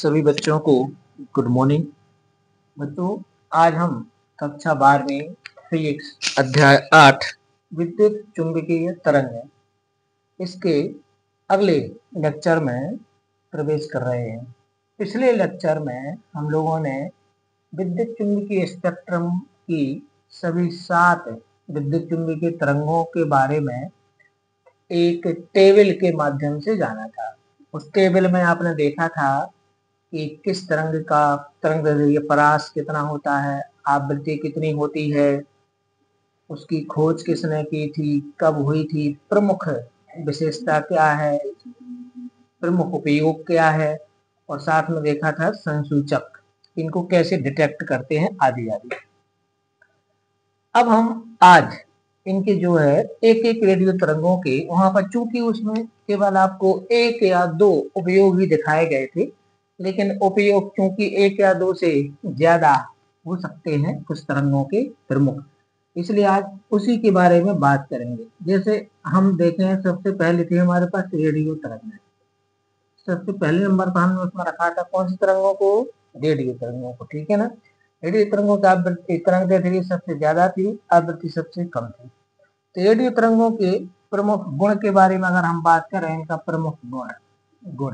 सभी बच्चों को गुड मॉर्निंग। बच्चों, आज हम कक्षा 12वीं फिजिक्स अध्याय 8 विद्युत चुंबकीय तरंग इसके अगले लेक्चर में प्रवेश कर रहे हैं। पिछले लेक्चर में हम लोगों ने विद्युत चुंबकीय स्पेक्ट्रम की सभी 7 विद्युत चुंबकीय तरंगों के बारे में एक टेबल के माध्यम से जाना था। उस टेबल में आपने देखा था कि किस तरंग परास कितना होता है, आवृत्ति कितनी होती है, उसकी खोज किसने की थी, कब हुई थी, प्रमुख विशेषता क्या है, प्रमुख उपयोग क्या है, और साथ में देखा था संसूचक, इनको कैसे डिटेक्ट करते हैं, आदि आदि। अब हम आज इनके जो है एक एक रेडियो तरंगों के वहां पर, चूंकि उसमें केवल आपको 1 या 2 उपयोग ही दिखाए गए थे, लेकिन उपयोग चूंकि 1 या 2 से ज्यादा हो सकते हैं कुछ तरंगों के प्रमुख, इसलिए आज उसी के बारे में बात करेंगे। जैसे हम देखें, सबसे पहले थी हमारे पास रेडियो तरंग। सबसे पहले नंबर पर हमने उसमें रखा था कौन सी तरंगों को? रेडियो तरंगों को, ठीक है ना। रेडियो तरंगों की आवृत्ति तरंग दैर्ध्य सबसे ज्यादा थी, आवृत्ति सबसे कम थी। तो रेडियो तरंगों के प्रमुख गुण के बारे में अगर हम बात करें, इनका प्रमुख गुण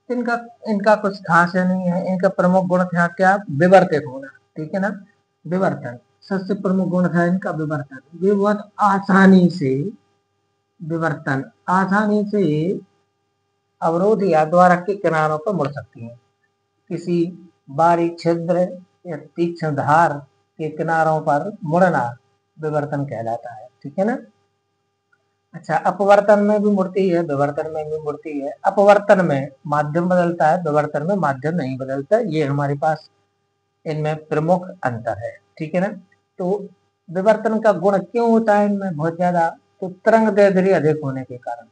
इनका इनका कुछ खास नहीं है। इनका प्रमुख गुण था क्या? विवर्तित होना, ठीक है ना। विवर्तन सबसे प्रमुख गुण था इनका, विवर्तन। वे बहुत आसानी से अवरोध या द्वारक के किनारों पर मुड़ सकती हैं। किसी बारीक छिद्र या तीक्ष्ण धार के किनारों पर मुड़ना विवर्तन कहलाता है, ठीक है ना। अच्छा, अपवर्तन में भी मुड़ती है, विवर्तन में भी मुड़ती है। अपवर्तन में माध्यम बदलता है, विवर्तन में माध्यम नहीं बदलता। ये हमारे पास इनमें प्रमुख अंतर है, ठीक है ना। तो विवर्तन का गुण क्यों होता है इनमें बहुत ज्यादा? तो तरंग दैर्ध्य अधिक होने के कारण।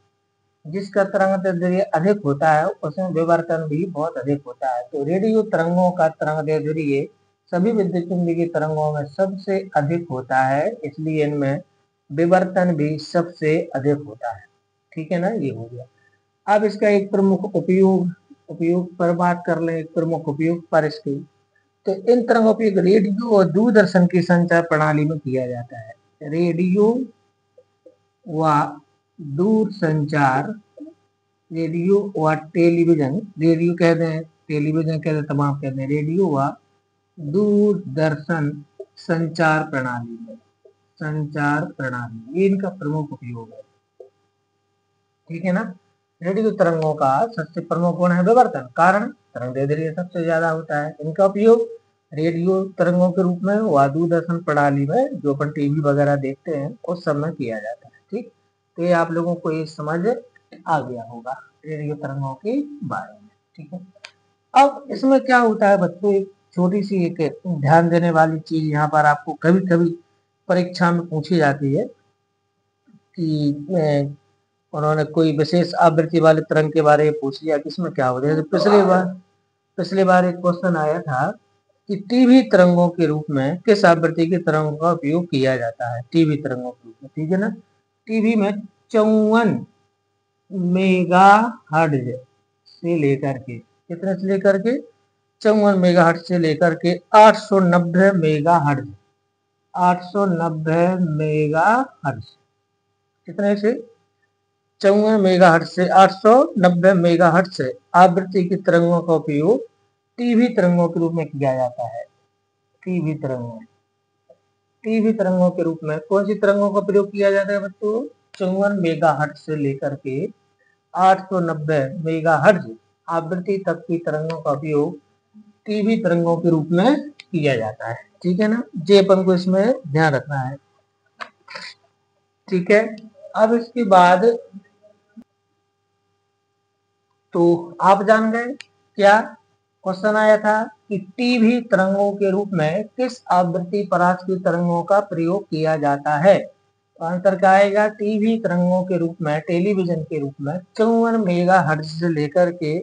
जिसका तरंग दैर्ध्य अधिक होता है उसमें विवर्तन भी बहुत अधिक होता है। तो रेडियो तरंगों का तरंग दैर्ध्य सभी विद्युत चुंबकीय तरंगों में सबसे अधिक होता है, इसलिए इनमें विवर्तन भी सबसे अधिक होता है, ठीक है ना। ये हो गया। अब इसका एक प्रमुख उपयोग पर बात कर ले। एक प्रमुख उपयोग पर इसके, तो इन तरंगों का उपयोग रेडियो और दूरदर्शन की संचार प्रणाली में किया जाता है। रेडियो व दूरसंचार, रेडियो व टेलीविजन, रेडियो कहते हैं, टेलीविजन कहते हैं, तमाम कहते हैं। रेडियो व दूरदर्शन संचार प्रणाली ये इनका प्रमुख उपयोग है, ठीक है ना। रेडियो तरंगों का सबसे प्रमुख गुण है विवर्तन, कारण तरंग दैर्ध्य सबसे ज्यादा होता है। इनका उपयोग रेडियो तरंगों के रूप में व दूरदर्शन प्रणाली में, जो अपन टीवी वगैरह देखते हैं, उस सब में किया जाता है, ठीक। तो ये आप लोगों को ये समझ आ गया होगा रेडियो तरंगों के बारे में, ठीक है। अब इसमें क्या होता है बच्चों, एक छोटी सी एक ध्यान देने वाली चीज यहाँ पर आपको कभी कभी परीक्षा में पूछी जाती है कि उन्होंने कोई विशेष आवृत्ति वाले तरंग के बारे में पूछ लिया कि इसमें क्या होता है। पिछले बार एक क्वेश्चन आया था कि टीवी तरंगों के रूप में किस आवृत्ति के तरंगों का उपयोग किया जाता है? टीवी तरंगों के रूप में, ठीक है ना। टीवी में 54 मेगा हर्ट्ज से लेकर के, कितने से लेकर के? 54 मेगा हर्ट्ज से लेकर के 890 मेगा हर्ट्ज, 890 मेगा हर्ट्ज, कितने से? 54 मेगा हर्ट्ज से 890 मेगा हर्ट्ज से आवृत्ति की तरंगों का उपयोग टीवी तरंगों के रूप में किया जाता है। टीवी तरंगों के रूप में कौन सी तरंगों का प्रयोग किया जाता है बच्चों? 54 मेगा हर्ट्ज से लेकर के 890 मेगा हर्ट्ज आवृत्ति तक की तरंगों का उपयोग टीवी तरंगों के रूप में किया जाता है, ठीक है ना। ये अपन को इसमें ध्यान रखना है, ठीक है। अब इसके बाद तो आप जान गए क्या क्वेश्चन आया था कि टीवी तरंगों के रूप में किस आवृत्ति परास की तरंगों का प्रयोग किया जाता है? तो आंसर क्या आएगा? टीवी तरंगों के रूप में, टेलीविजन के रूप में 54 मेगा हर्ट्ज से लेकर के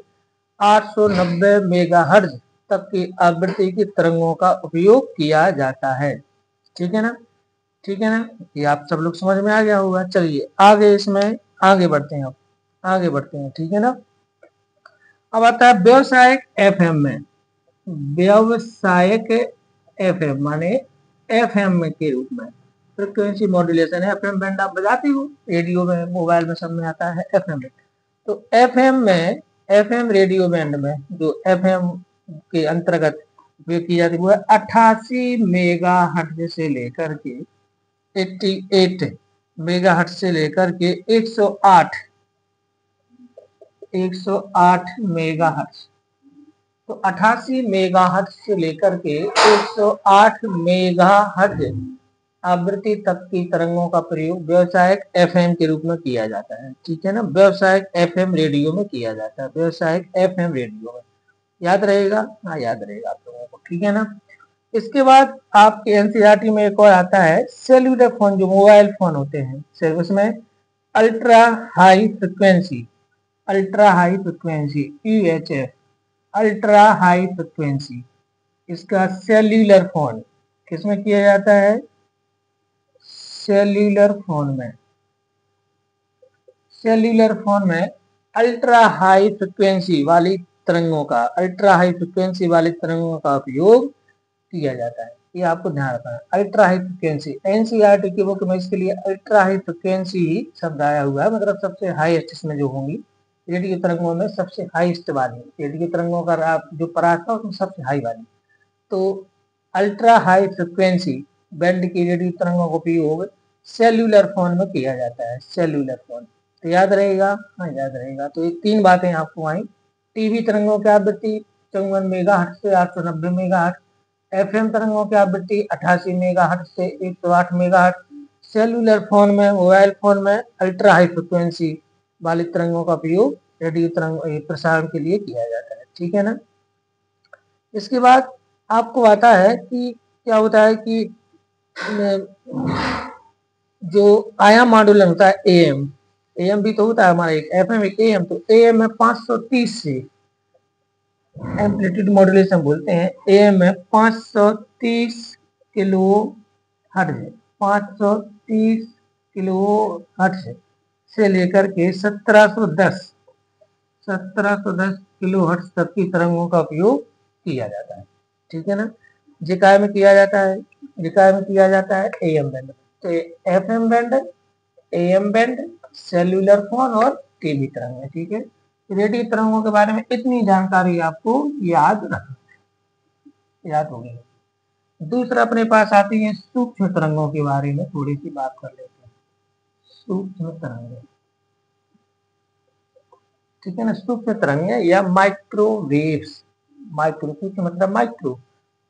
890 मेगा हर्ट्ज तक की आवृत्ति की तरंगों का उपयोग किया जाता है, ठीक है ना। ठीक है ना, ये आप सब लोग समझ में आ गया होगा। चलिए आगे इसमें आगे बढ़ते हैं, ठीक है ना। अब आता है व्यावसायिक एफएम में। व्यावसायिक एफएम माने एफएम के रूप में फ्रिक्वेंसी मॉड्यूलेशन है। एफएम बैंड आप बजाते हो, रेडियो में, मोबाइल में, सब में आता है एफएम। तो एफएम में, एफएम रेडियो बैंड में जो एफएम के अंतर्गत उपयोग की जाती है वो है 88 मेगा हर्ट्ज से लेकर के 88 मेगा हर्ट्ज से लेकर के 108 मेगा हर्ट्ज। तो 88 मेगाहर्ट्ज से लेकर के 108 मेगाहर्ट्ज आवृत्ति तक की तरंगों का प्रयोग व्यावसायिक एफएम के रूप में किया जाता है। ठीक है ना, व्यावसायिक एफएम रेडियो में किया जाता है, व्यावसायिक एफएम रेडियो में। याद रहेगा? हाँ, याद रहेगा आप लोगों को। ठीक है ना। इसके बाद आपके एनसीईआरटी में एक और आता है सेल्यूलर फोन, जो मोबाइल फोन होते हैं, उसमें ultra high frequency, ultra high frequency UHF, ultra high frequency, इसका सेल्यूलर फोन किसमें किया जाता है? सेल्यूलर फोन में। सेल्यूलर फोन में अल्ट्रा हाई फ्रिक्वेंसी वाली तरंगों का, अल्ट्रा हाई फ्रिक्वेंसी वाली तरंगों का उपयोग किया जाता है। ये आपको ध्यान रखना है। अल्ट्रा हाई फ्रिक्वेंसी, एनसीईआरटी की बुक में इसके लिए अल्ट्रा हाई फ्रिक्वेंसी ही शब्द आया हुआ है, मतलब सबसे हाईएस्ट इसमें जो होंगी रेडियो तरंगों में सबसे हाईएस्ट वाली, रेडियो तरंगों का जो परास था उसमें सबसे हाई वाली। तो अल्ट्रा हाई फ्रिक्वेंसी बैंड की रेडियो तरंगों का उपयोग सेल्यूलर फोन में किया जाता है, सेल्यूलर फोन। तो याद रहेगा? हाँ, याद रहेगा। तो ये 3 बातें आपको आई। टीवी तरंगों की आवृत्ति 54 मेगाहर्ट्ज से 890 मेगाहर्ट्ज, एफएम तरंगों की आवृत्ति 88 मेगाहर्ट्ज से 108 मेगाहर्ट्ज, सेल्यूलर फोन में, मोबाइल फोन में अल्ट्रा हाई फ्रिक्वेंसी वाली तरंगों का उपयोग रेडियो तरंग प्रसारण के लिए किया जाता है। ठीक है ना। इसके बाद आपको आता है कि क्या होता है कि जो आयाम मॉड्यूलन होता है एएम, एएम भी तो होता है हमारा एक, एफएम एक एएम। तो एएम में 530 से, एम्पलीट्यूड मॉड्यूलेशन बोलते हैं, एएम में 530 किलो हर्ट्ज, 530 किलो हर्ट्ज से लेकर के 1710 किलो हर्ट्ज तक की तरंगों का उपयोग किया जाता है। ठीक है ना। जिकाय में किया जाता है, जिकाय में किया जाता है एएम बैंड। तो FM band, am band, cellular phone और टीवी तरंग। ठीक है। रेडियो तरंगों के बारे में इतनी जानकारी आपको याद होगी। दूसरा अपने पास आती है सूक्ष्म तरंगों के बारे में थोड़ी सी बात कर लेते हैं। सूक्ष्म तरंगें, ठीक है ना। सूक्ष्म तरंगें या माइक्रोवेव्स, माइक्रो सूक्ष्म मतलब माइक्रो,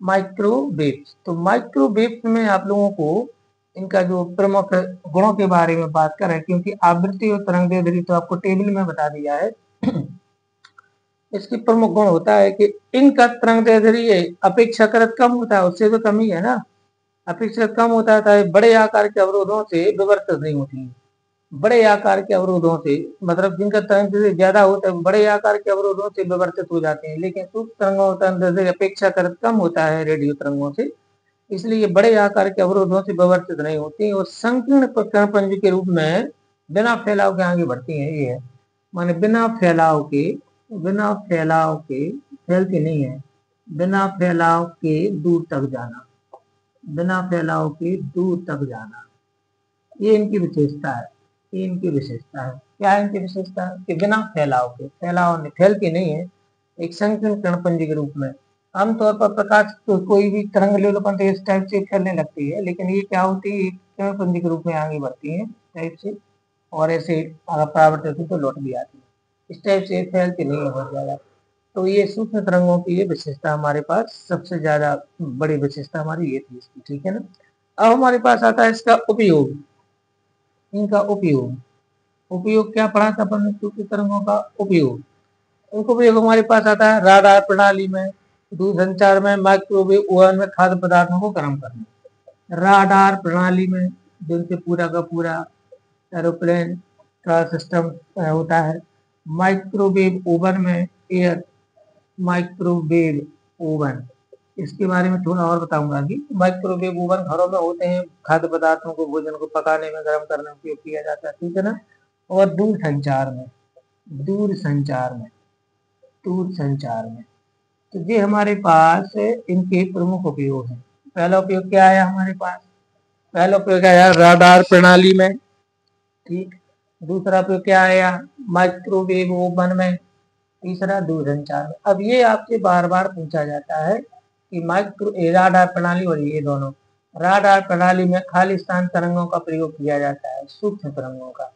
माइक्रोवेव्स। तो माइक्रोवेव्स में आप लोगों को इनका जो प्रमुख गुणों के बारे में बात करें, क्योंकि आवृत्ति और तरंगदैर्ध्य तो आपको टेबल में बता दिया है। इसकी प्रमुख गुण होता है कि इनका तरंगदैर्ध्य अपेक्षाकृत कम होता है, उससे तो कम ही है ना, अपेक्षाकृत कम होता है, बड़े आकार के अवरोधों से विवर्तित नहीं होती है। बड़े आकार के अवरोधों से, मतलब जिनका तरंगदैर्ध्य ज्यादा होता है बड़े आकार के अवरोधों से विवर्तित हो जाते हैं, लेकिन सूक्ष्म तरंगों का तरंगदैर्ध्य अपेक्षाकृत कम होता है रेडियो तरंगों से, इसलिए ये बड़े आकार के अवरोधों से विवर्तित नहीं होती और संकीर्ण कणपुंज के रूप में बिना फैलाव के आगे बढ़ती है। ये है माने बिना फैलाव के, बिना फैलाव के, फैलती नहीं है, बिना फैलाव के दूर तक जाना, बिना फैलाव के दूर तक जाना, ये इनकी विशेषता है। ये इनकी विशेषता है। क्या है इनकी विशेषता? कि बिना फैलाव के, फैलाव नहीं, फैलती नहीं है, एक संकीर्ण कणपुंज के रूप में। आमतौर पर प्रकाश तो कोई भी तरंग लेवल इस टाइप से फैलने लगती है, लेकिन ये क्या होती है, कणपुंज के रूप में आगे बढ़ती है टाइप से, और ऐसे अगर परावर्तित होती तो लौट भी आती है, इस टाइप से फैलती नहीं है बहुत ज्यादा। तो ये सूक्ष्म तरंगों की ये विशेषता हमारे पास सबसे ज्यादा बड़ी विशेषता हमारी ये थी इसकी। ठीक है ना। अब हमारे पास आता है इसका उपयोग, इनका उपयोग, उपयोग क्या पढ़ा था अपन ने सूक्ष्म तरंगों का उपयोग। उनको उपयोग हमारे पास आता है राडार प्रणाली में, दूरसंचार में, माइक्रोवेव ओवन में खाद्य पदार्थों को गर्म करने, राडार प्रणाली में जिनसे पूरा का पूरा एरोप्लेन का सिस्टम होता है, माइक्रोवेव ओवन में एयर, माइक्रोवेव ओवन, इसके बारे में थोड़ा और बताऊंगा कि माइक्रोवेव ओवन घरों में होते हैं, खाद्य पदार्थों को, भोजन को पकाने में, गर्म करने में उपयोग किया जाता है। ठीक है ना। और दूर संचार में, दूर संचार में दूर संचार में। तो ये हमारे पास इनके प्रमुख उपयोग हैं। पहला उपयोग क्या है हमारे पास? पहला उपयोग है राडार प्रणाली में, ठीक। दूसरा उपयोग क्या आया? माइक्रोवेव ओवन में। तीसरा दूरसंचार में। अब ये आपसे बार बार पूछा जाता है कि राडार प्रणाली और ये दोनों। राडार प्रणाली में खालिस्तान तरंगों का प्रयोग किया जाता है, सूक्ष्म तरंगों का।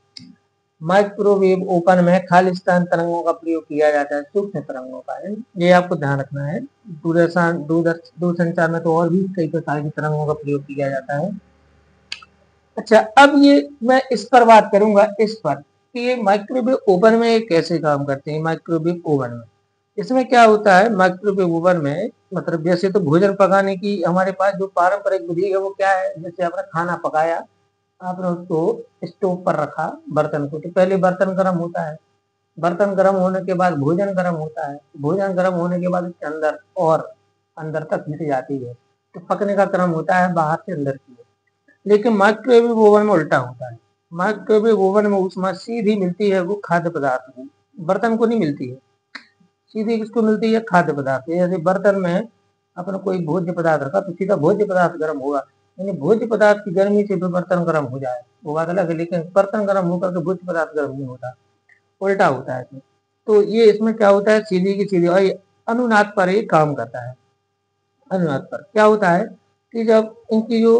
माइक्रोवेव ओपन में खालिस्तान तरंगों का प्रयोग किया जाता है, सूक्ष्म तरंगों का। ये आपको ध्यान रखना है। दूरसंचार में तो और भी कई प्रकार की तरंगों का प्रयोग किया जाता है। अच्छा, अब ये मैं इस पर बात करूंगा, इस पर कि ये माइक्रोवेव ओवन में कैसे काम करते हैं। माइक्रोवेव ओवन में इसमें क्या होता है? माइक्रोवेव ओवन में मतलब जैसे तो भोजन पकाने की हमारे पास जो पारंपरिक विधि है वो क्या है? जैसे आपने खाना पकाया, आपने उसको स्टोव पर रखा बर्तन को, तो पहले बर्तन गर्म होता है। बर्तन गर्म होने के बाद भोजन गर्म होता है। भोजन गर्म होने के बाद उसके अंदर और अंदर तक हीट जाती है, तो पकने का क्रम होता है बाहर से अंदर की। लेकिन माइक्रोवेव ओवन में उल्टा होता है। माइक्रोवेव ओवन में ऊष्मा सीधी मिलती है वो खाद्य पदार्थ को, बर्तन को नहीं मिलती है। सीधी किसको मिलती है? खाद्य पदार्थ। जैसे बर्तन में अपने कोई भोज्य पदार्थ रखा तो सीधा भोज्य पदार्थ गर्म होगा, यानी भोज्य पदार्थ की गर्मी से बर्तन गर्म हो जाए वो बात अलग है, लेकिन बर्तन गर्म होकर के भोज्य पदार्थ गर्म नहीं होता, उल्टा होता है। तो ये इसमें क्या होता है? सीधी की सीधी। और अनुनाद पर ये काम करता है। अनुनाद पर क्या होता है कि जब इनकी जो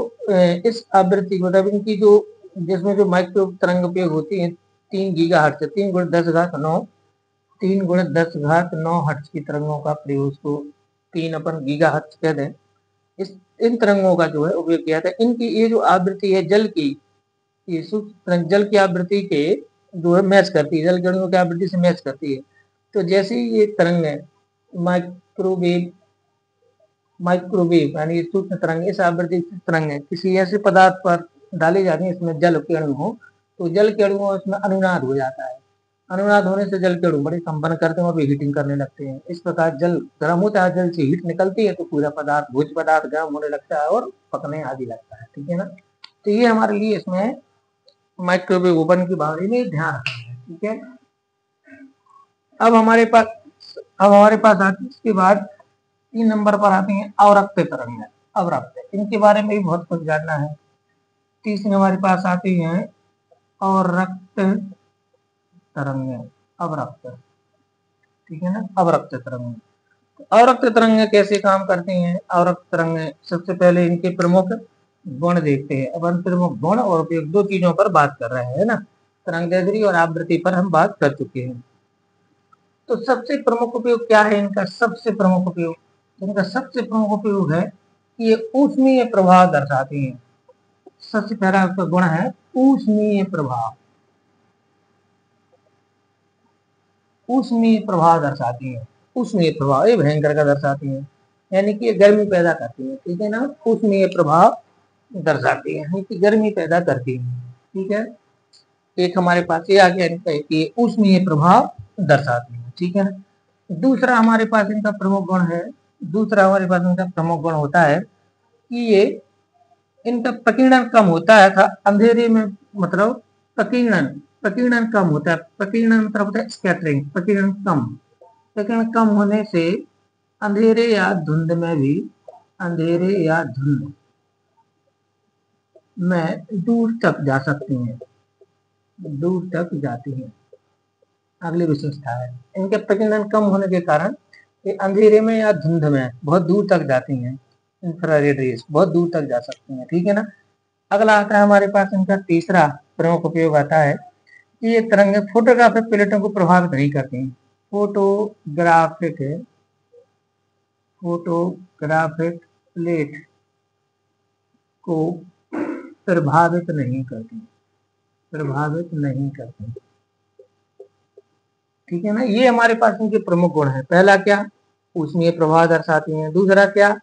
इस आवृत्ति मतलब इनकी जो जिसमें जो माइक्रो तरंग उपयोग होती है 3 गीगाहर्ट्ज, 3 गुणा 10 घात 9, 3 गुणा 10 घात 9 हर्ट्ज की तरंगों का प्रयोग, उसको 3 अपन गीगाहर्ट्ज कहते हैं। इस इन तरंगों का जो है उपयोग किया था। इनकी ये जो आवृत्ति है जल की, ये जल की आवृत्ति के जो है मैच करती है, जल की आवृत्ति से मैच करती है। तो जैसे ही ये तरंग है माइक्रोवेव माइक्रोवेव यानी सूक्ष्म तरंग, इस आवृत्ति तरंग है किसी ऐसे पदार्थ पर डाली जाती है इसमें जल के अणु हो, तो जल के अणु उसमें अनुनाद हो जाता है। अनुनाद होने से जल के अणु बड़े कंपन करते हैं और हीटिंग करने लगते हैं। इस प्रकार जल गर्म होता है, जल से हीट निकलती है तो पूरा पदार्थ भोज्य पदार्थ गर्म होने लगता है और पकने आदि लगता है, ठीक है ना। तो ये हमारे लिए इसमें माइक्रोवेव ओवन के बारे में ध्यान रखना है, ठीक है। अब हमारे पास आती है इसके बाद 3 नंबर पर आती हैं अवरक्त तरंग। अवरक्त, इनके बारे में भी बहुत कुछ जानना है। तीसरी हमारे पास आती है अवरक्त तरंग, अवरक्त, ठीक है ना। अवरक्त तरंग, अवरक्त तरंग कैसे काम करती हैं? अवरक्त तरंग सबसे पहले इनके प्रमुख गुण देखते हैं। अब हम प्रमुख गुण और उपयोग दो चीजों पर बात कर रहे हैं ना, तरंगदैर्ध्य और आवृत्ति पर हम बात कर चुके हैं। तो सबसे प्रमुख उपयोग क्या है इनका? सबसे प्रमुख उपयोग, इनका सबसे प्रमुख उपयोग है कि ये ऊष्मीय प्रभाव दर्शाती हैं। सबसे पहला उसका गुण है ऊष्मीय प्रभाव। ऊष्मीय प्रभाव दर्शाती है। ऊष्मीय प्रभाव ये भयंकर का दर्शाती है, यानी कि गर्मी पैदा करती है, ठीक है ना। ऊष्मीय प्रभाव दर्शाती है यानी कि गर्मी पैदा करती है, ठीक है। एक हमारे पास ये आ गया इनका कि ऊष्मीय प्रभाव दर्शाती है, ठीक है ना। दूसरा हमारे पास इनका प्रमुख गुण है, दूसरा हमारे पास इनका प्रमुख गुण होता है कि ये इनका प्रकीर्णन कम होता है था अंधेरे में, मतलब प्रकीर्णन कम होता है। प्रकीर्णन मतलब होता है स्कैटरिंग, प्रकीर्णन कम। प्रकीर्णन कम होने से अंधेरे या धुंध में भी, अंधेरे या धुंध में दूर तक जा सकती हैं, दूर तक जाती हैं। अगली विशेषता है इनके प्रकीर्णन कम होने के कारण ये अंधेरे में या धुंध में बहुत दूर तक जाती हैं। इंफ्रारेड रेस बहुत दूर तक जा सकती हैं, ठीक है ना। अगला आता है हमारे पास इनका तीसरा प्रमुख उपयोग आता है कि ये तरंगें फोटोग्राफिक प्लेटों को प्रभावित नहीं करती। फोटोग्राफिक प्लेट को प्रभावित नहीं करती, प्रभावित नहीं करती, ठीक है ना। ये हमारे पास इनके प्रमुख गुण है। पहला क्या? ऊष्मीय प्रभाव दर्शाती हैं। दूसरा क्या?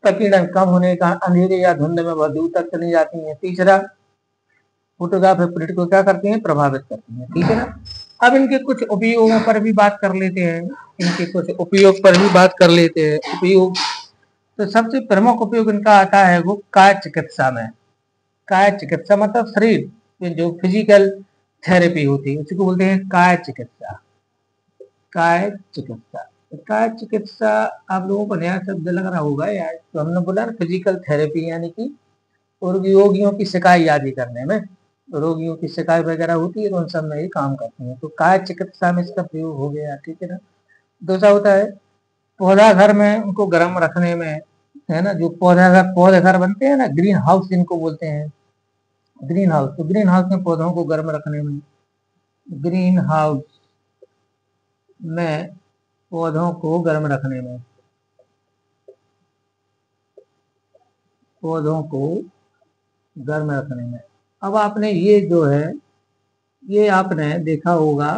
प्रकीर्णन कम होने का, अंधेरे या धुंध में बहुत दूर तक चली जाती हैं। तीसरा फोटोग्राफिक प्लेट को क्या करती हैं? प्रभावित करती हैं, ठीक है ना। अब इनके कुछ उपयोगों पर भी बात कर लेते हैं, इनके कुछ उपयोग पर भी बात कर लेते हैं। उपयोग तो सबसे प्रमुख उपयोग इनका आता है वो काय चिकित्सा में। काय चिकित्सा मतलब शरीर जो फिजिकल थेरेपी होती है उसको बोलते हैं काय चिकित्सा। काय चिकित्सा। काय चिकित्सा आप लोगों को नया शब्द लग रहा होगा यार, तो हमने बोला ना फिजिकल थेरेपी, यानी कि और रोगियों की शिकायत आदि करने में, रोगियों की शिकायत वगैरह होती है तो उन सब में ये काम करते हैं, तो काय चिकित्सा में इसका प्रयोग हो गया, ठीक है ना। दूसरा होता है पौधा घर में उनको गर्म रखने में, है ना, जो पौधे घर बनते हैं ना, ग्रीन हाउस जिनको बोलते हैं, ग्रीन हाउस, तो ग्रीन हाउस में पौधों को गर्म रखने में, ग्रीन हाउस में पौधों को गर्म रखने में, पौधों को गर्म रखने में। अब आपने ये जो है, ये आपने देखा होगा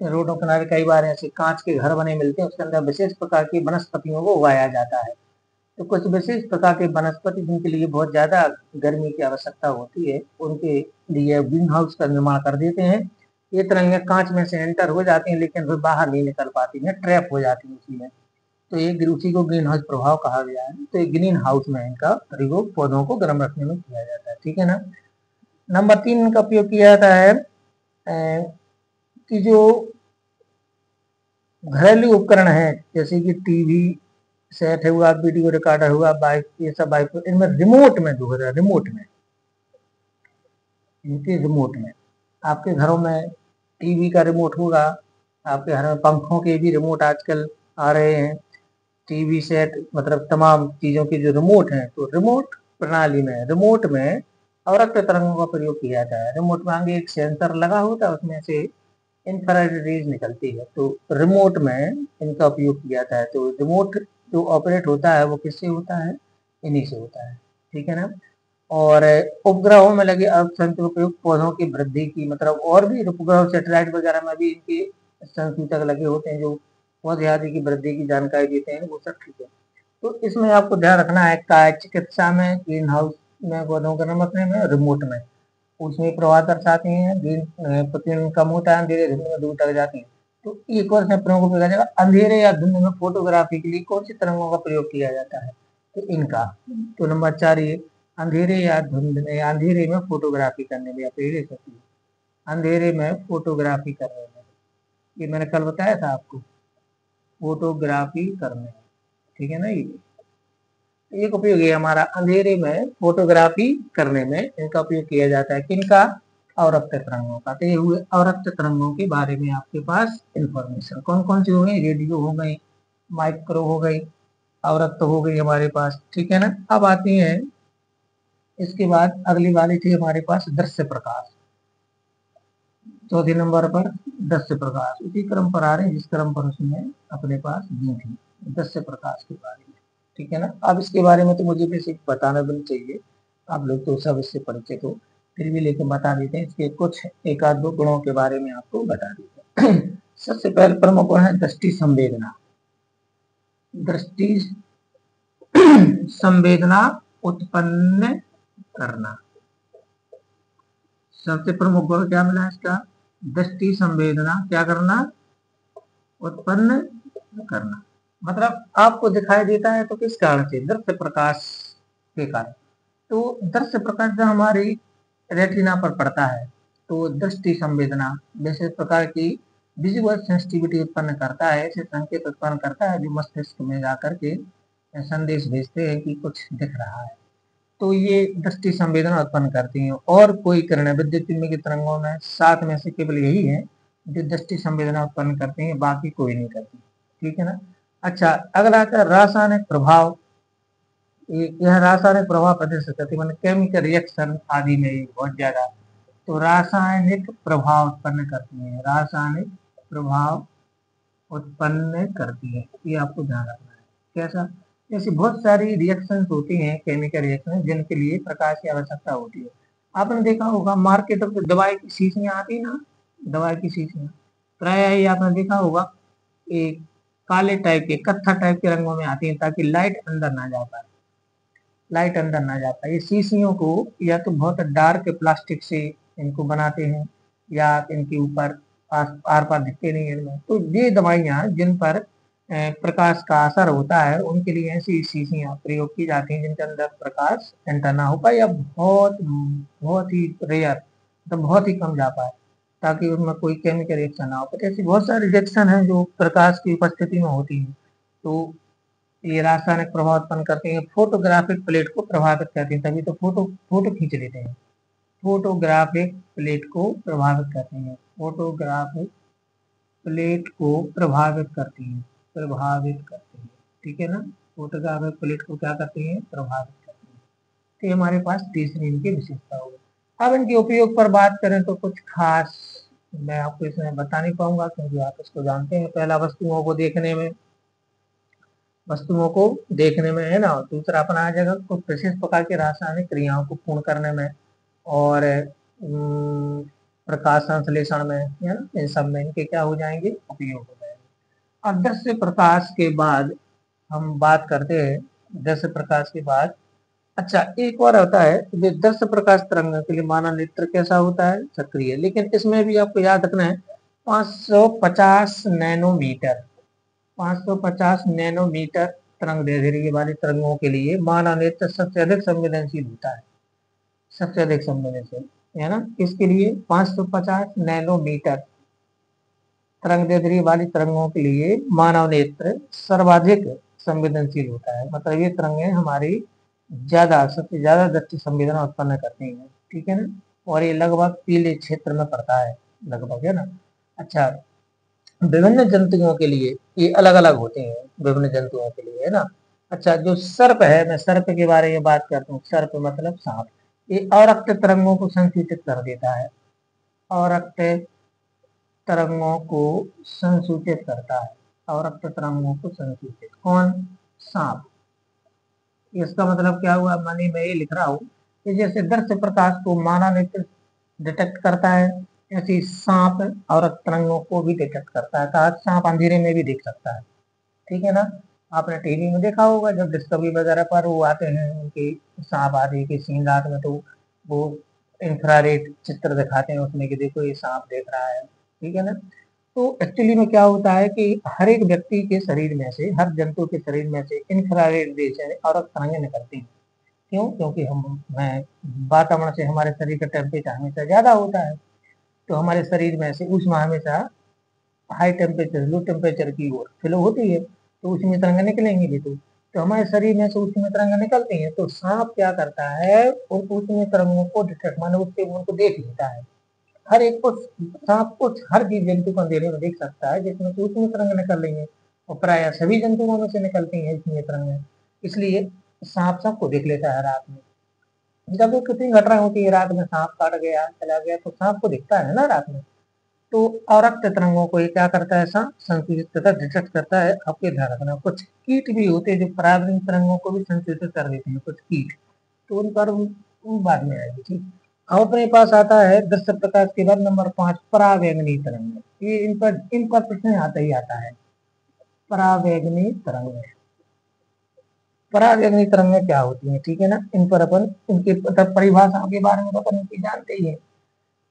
रोडों किनारे कई बार ऐसे कांच के घर बने मिलते हैं, उसके अंदर विशेष प्रकार की वनस्पतियों को उगाया जाता है। तो कुछ विशेष प्रकार के वनस्पति जिनके लिए बहुत ज्यादा गर्मी की आवश्यकता होती है, उनके लिए ग्रीन हाउस का निर्माण कर देते हैं। ये तरंगे कांच में से एंटर हो जाती हैं लेकिन फिर बाहर नहीं निकल पाती हैं, ट्रैप हो जाती हैं उसी में। तो ये उसी को ग्रीन हाउस प्रभाव कहा गया है। तो ये ग्रीन हाउस में इनका प्रयोग पौधों को गर्म रखने में किया जाता है, ठीक है ना। नंबर 3 इनका उपयोग किया जाता है कि जो घरेलू उपकरण है, जैसे कि टीवी सेट हुआ, वीडियो रिकॉर्डर हुआ, बाइक, ये सब बाइक, इनमें रिमोट में जो है, रिमोट में, इनके रिमोट में, आपके घरों में टीवी का रिमोट होगा, आपके घर में पंखों के भी रिमोट आजकल आ रहे हैं, टीवी सेट, मतलब तमाम चीजों के जो रिमोट हैं, तो रिमोट प्रणाली में, रिमोट में अवरक्त तरंगों का प्रयोग किया जाता है। रिमोट में आगे एक सेंसर लगा होता है, उसमें से इंफ्रारेड रेज निकलती है, तो रिमोट में इनका उपयोग किया जाता है। तो रिमोट जो ऑपरेट होता है वो किससे होता है, इन्हीं से होता है, ठीक है ना। और उपग्रहों में लगे अल्पसंख्यक उपयोग पौधों की वृद्धि की, मतलब और भी उपग्रह सैटेलाइट वगैरह में भी इनके संसूचक लगे होते हैं जो पौधे आदि की वृद्धि की जानकारी देते हैं, वो सब ठीक है। तो इसमें आपको ध्यान रखना है, काय चिकित्सा में, ग्रीन हाउस में पौधों का रखने में, रिमोट में, उसमें प्रभाव दर्शाती हैं, ग्रीन प्रतिदिन कम होता है, धीरे धीरे दूर तक जाती है। तो एक और से प्रयोग किया जाएगा, अंधेरे या धुंध में फोटोग्राफी के लिए कौन सी तरंगों का प्रयोग किया जाता है, तो इनका। तो नंबर 4 ये अंधेरे या धुंध में, अंधेरे में फोटोग्राफी करने में, या पहले से अंधेरे में फोटोग्राफी करने में, ये मैंने कल बताया था आपको, फोटोग्राफी करने में, ठीक है ना। ये एक उपयोग है हमारा, अंधेरे में फोटोग्राफी करने में इनका उपयोग किया जाता है, किनका, अवरक्त तरंगों का। तो ये हुए अवरक्त तरंगों के बारे में आपके पास इंफॉर्मेशन, कौन कौन सी हो गई, रेडियो हो गई, माइक्रो हो गई, अवरक्त हो गई हमारे पास, ठीक है ना। अब आती है इसके बाद अगली वाली थी हमारे पास दृश्य प्रकाश, चौथे नंबर पर दृश्य प्रकाश, उसी क्रम पर आ रहे हैं जिस क्रम पर उसने अपने पास दी थी, दृश्य प्रकाश के बारे में, ठीक है ना। अब इसके बारे में तो मुझे बेसिक बताना भी नहीं चाहिए, आप लोग तो सब इससे परिचित हो, फिर भी लेकिन बता देते हैं, इसके कुछ एक आध दो गुणों के बारे में आपको बता देते हैं। सबसे पहले प्रमुख गुण है दृष्टि संवेदना, दृष्टि संवेदना उत्पन्न करना। सबसे प्रमुख गुण क्या मिला इसका, दृष्टि संवेदना क्या करना, उत्पन्न करना। मतलब आपको दिखाई देता है तो किस कारण से, दृश्य प्रकाश के कारण। तो दृश्य प्रकाश जब हमारी रेटिना पर पड़ता है तो दृष्टि संवेदना विशेष प्रकार की विजुअल सेंसिटिविटी उत्पन्न करता है, ऐसे संकेत उत्पन्न करता है जो मस्तिष्क में जाकर के संदेश भेजते हैं कि कुछ दिख रहा है। तो ये दृष्टि संवेदना उत्पन्न करती हैं, और कोई किरण विद्युत चुम्बकीय तरंगों में 7 में से केवल यही है जो दृष्टि संवेदना उत्पन्न करती हैं, बाकी कोई नहीं करती, ठीक है ना। अच्छा, अगला आता है रासायनिक प्रभाव। यह रासायनिक प्रभाव प्रदर्शित करती है, मतलब केमिकल रिएक्शन आदि में बहुत ज्यादा, तो रासायनिक प्रभाव उत्पन्न करती है, रासायनिक प्रभाव उत्पन्न करती है, ये आपको ध्यान रखना है। कैसा, ऐसी बहुत सारी रिएक्शंस होती हैं, केमिकल रिएक्शन, जिनके लिए प्रकाश की आवश्यकता होती है। आपने देखा होगा मार्केट में दवाई की शीशियां आती ना, दवाई की शीशियां प्राय ही आपने देखा होगा एक काले टाइप के, कत्था टाइप के रंगों में आती हैं, ताकि लाइट अंदर ना जा पाए, लाइट अंदर ना जा पाए। ये शीशियों को या तो बहुत डार्क प्लास्टिक से इनको बनाते हैं, या इनके ऊपर आर पार दिखते नहीं है इनमें। तो ये दवाइयाँ जिन पर प्रकाश का असर होता है, उनके लिए ऐसी शीशियाँ प्रयोग की जाती हैं जिनके अंदर प्रकाश एंटर ना हो पाए, या बहुत बहुत ही रेयर, तो बहुत ही कम जा पाए, ताकि उसमें कोई केमिकल रिएक्शन ना हो। तो ऐसी बहुत सारी रिएक्शन है जो प्रकाश की उपस्थिति में होती है, तो ये रासायनिक प्रभाव उत्पन्न करती है। फोटोग्राफिक प्लेट को प्रभावित करती है, तभी तो फोटो फोटो खींच लेते हैं। फोटोग्राफिक प्लेट को प्रभावित करती है, फोटोग्राफिक प्लेट को प्रभावित करती है, प्रभावित करती है, ठीक है ना। फोटोग्राफिक प्लेट को क्या करती है, प्रभावित करती है। तो ये हमारे पास तीसरी इनकी विशेषता होगी। अब इनके उपयोग पर बात करें तो कुछ खास मैं आपको इसमें बता नहीं पाऊंगा, क्योंकि आप इसको जानते हैं। पहला वस्तुओं को देखने में है ना। दूसरा अपना आ जाएगा कुछ विशेष प्रकार की रासायनिक क्रियाओं को पूर्ण करने में, और प्रकाश संश्लेषण में, है ना, इन सब में इनके क्या हो जाएंगे, उपयोग हो जाएंगे। अब दृश्य प्रकाश के बाद हम बात करते हैं, दृश्य प्रकाश के बाद अच्छा एक और होता है जो दृश्य प्रकाश तरंग के लिए मानव नेत्र कैसा होता है, सक्रिय। लेकिन इसमें भी आपको याद रखना है 550 नैनोमीटर, 550 नैनोमीटर तरंग दैर्ध्य वाली तरंगों के लिए मानव नेत्र सबसे अधिक संवेदनशील होता है, सबसे अधिक संवेदनशील, है ना। इसके लिए 550 नैनोमीटर तरंग दैर्ध्य वाली तरंगों के लिए मानव नेत्र सर्वाधिक संवेदनशील होता है। मतलब ये तरंगें हमारी सबसे ज्यादा दृष्टि संवेदना उत्पन्न करती हैं, ठीक है ना। और ये लगभग पीले क्षेत्र में पड़ता है, लगभग, है ना। अच्छा, विभिन्न जंतुओं के लिए ये अलग अलग होते हैं, विभिन्न जंतुओं के लिए, है ना। अच्छा, जो सर्प है, मैं सर्प के बारे में बात करता हूँ। सर्प मतलब सांप, ये अवरक्त तरंगों को संसूचित कर देता है, अवरक्त तरंगों को संसूचित करता है, अवरक्त तरंगों को संसूचित, कौन, सांप। इसका मतलब क्या हुआ, मानी मैं ये लिख रहा हूँ कि जैसे दृश्य प्रकाश को मानव नेत्र डिटेक्ट करता है, ऐसी सांप और तरंगों को भी डिटेक्ट करता है। कहा सांप अंधेरे में भी देख सकता है, ठीक है ना। आपने टीवी में देखा होगा जब डिस्कवरी वगैरह पर वो आते हैं उनके सांप आदि के सीन रात में, तो वो इंफ्रारेड चित्र दिखाते हैं उसमें कि देखो ये सांप देख रहा है, ठीक है ना। तो एक्चुअली में क्या होता है कि हर एक व्यक्ति के शरीर में से, हर जंतु के शरीर में से इंफ्रारेड रेज और तरंगें निकलती हैं। क्यों, क्योंकि मैं वातावरण से हमारे शरीर का टेम्परेचर हमेशा ज्यादा होता है, तो हमारे शरीर में से ऊष्मा हमेशा हाई टेम्परेचर लो टेम्परेचर की ओर फ्लो होती है, तो उसी में तरंग निकलेंगी भी। तो हमारे शरीर में से उसी में तरंग निकलती हैं। तो सांप क्या करता है, और उसी में तरंगों को डिटेक्ट माने उसके उनको देख लेता है। हर एक को सांप को हर जीव जंतु को अंधेरे में देख सकता है जिसमें से उसमें तरंग निकल रही है, और प्राय सभी जंतुओं में से निकलती है इसमें तरंग। इसलिए सांप सबको देख लेता है रात में। जब भी कितनी घटना होती है रात में, सांप काट गया चला गया, तो सांप को दिखता है ना रात में। तो अवरक्त तरंगों को ये क्या करता है, संसूचित तथा डिटेक्ट करता है। आपके ध्यान रखना कुछ कीट भी होते हैं जो परावैंगिक तरंगों को भी संसूचित कर देते हैं, कुछ कीट, तो उन पर बाद में आएगी, ठीक। अब अपने पास आता है दृश्य प्रकाश के बाद नंबर 5 परावैंगनी तरंग। ये इन पर प्रश्न आता ही आता है, परावैंगनी तरंग। परावैंगनी तरंगें क्या होती हैं, ठीक है ना। इन पर अपन इनकी परिभाषाओं के बारे में तो अपन जानते ही है,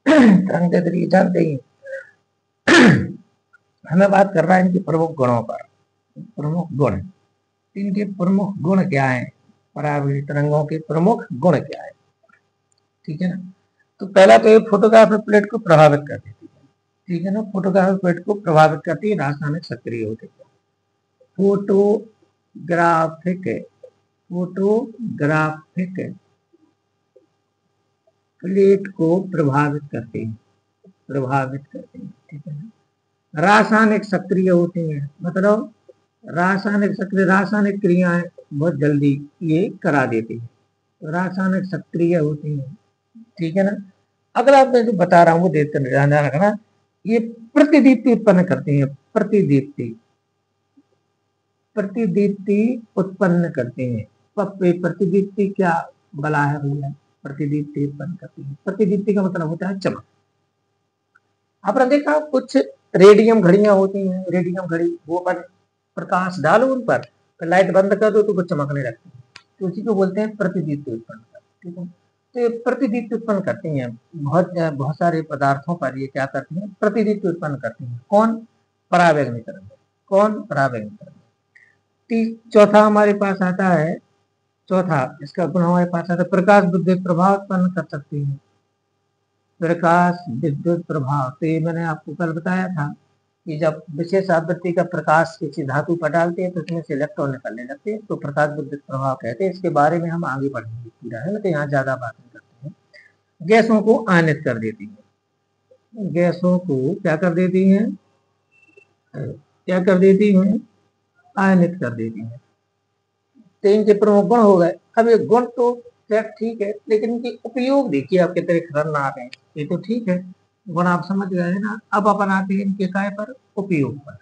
तरंग के तरीके जानते ही हमें बात कर रहा है इनके प्रमुख गुणों पर। प्रमुख गुण, इनके प्रमुख गुण क्या है, परावैंगनी तरंगों के प्रमुख गुण क्या है, ठीक है ना। तो पहला तो ये फोटोग्राफिक प्लेट को प्रभावित कर देती है, ठीक है ना। फोटोग्राफिक प्लेट को प्रभावित करती है, रासायनिक सक्रिय होती है। फोटोग्राफिक फोटोग्राफिक प्लेट को प्रभावित करती है, प्रभावित करती है, ठीक है ना। रासायनिक सक्रिय होती है, मतलब रासायनिक सक्रिय, रासायनिक क्रियाएं बहुत जल्दी ये करा देती है, तो रासायनिक सक्रिय होती है, ठीक है ना। अगला मैं जो बता रहा हूँ वो देखते ध्यान रखना, ये प्रतिदीप्ति उत्पन्न करती है, प्रतिदीप्ति, प्रतिदीप्ति उत्पन्न करते हैं। प्रतिदीप्ति क्या बला है भैया, प्रतिदीप्ति उत्पन्न करती है। प्रतिदीप्ति का मतलब होता है चमक। आपने देखा कुछ रेडियम घड़ियां होती हैं, रेडियम घड़ी, वो पर प्रकाश डालो उन पर, तो लाइट बंद कर दो तो वो चमकने लगती है, तो उसी को बोलते हैं प्रतिदीप्ति उत्पन्न करती, ठीक है। तो ये प्रतिदीप्ति उत्पन्न करती हैं, बहुत सारे पदार्थों पर ये क्या करती हैं, प्रतिदीप्ति उत्पन्न करती हैं। कौन, परावैंगनी तरंग, कौन, परावैंगनी तरंग। चौथा हमारे पास आता है, चौथा इसका गुण हमारे पास आता है प्रकाश विद्युत प्रभाव उत्पन्न कर सकती है, प्रकाश विद्युत प्रभाव, तो ये मैंने आपको कल बताया था कि जब विशेष आवृत्ति का प्रकाश किसी धातु पर डालते हैं तो उसमें से इलेक्ट्रॉन निकलने लगते हैं, तो प्रकाश विद्युत प्रभाव कहते हैं। इसके बारे में हम आगे पढ़ेंगे पूरा, है ना, तो यहाँ ज्यादा बात नहीं करते हैं। गैसों को आयनित कर देती है, गैसों को क्या कर देती है, क्या कर देती है, आयनित कर देती है। तो इनके प्रमुख गुण हो गए। अब ये गुण तो ठीक है, लेकिन इनके उपयोग देखिए आप कितने खतरनाक हैं। ये तो ठीक है, गुण आप समझ गए ना। अब अपन आते हैं इनके काय पर, उपयोग पर।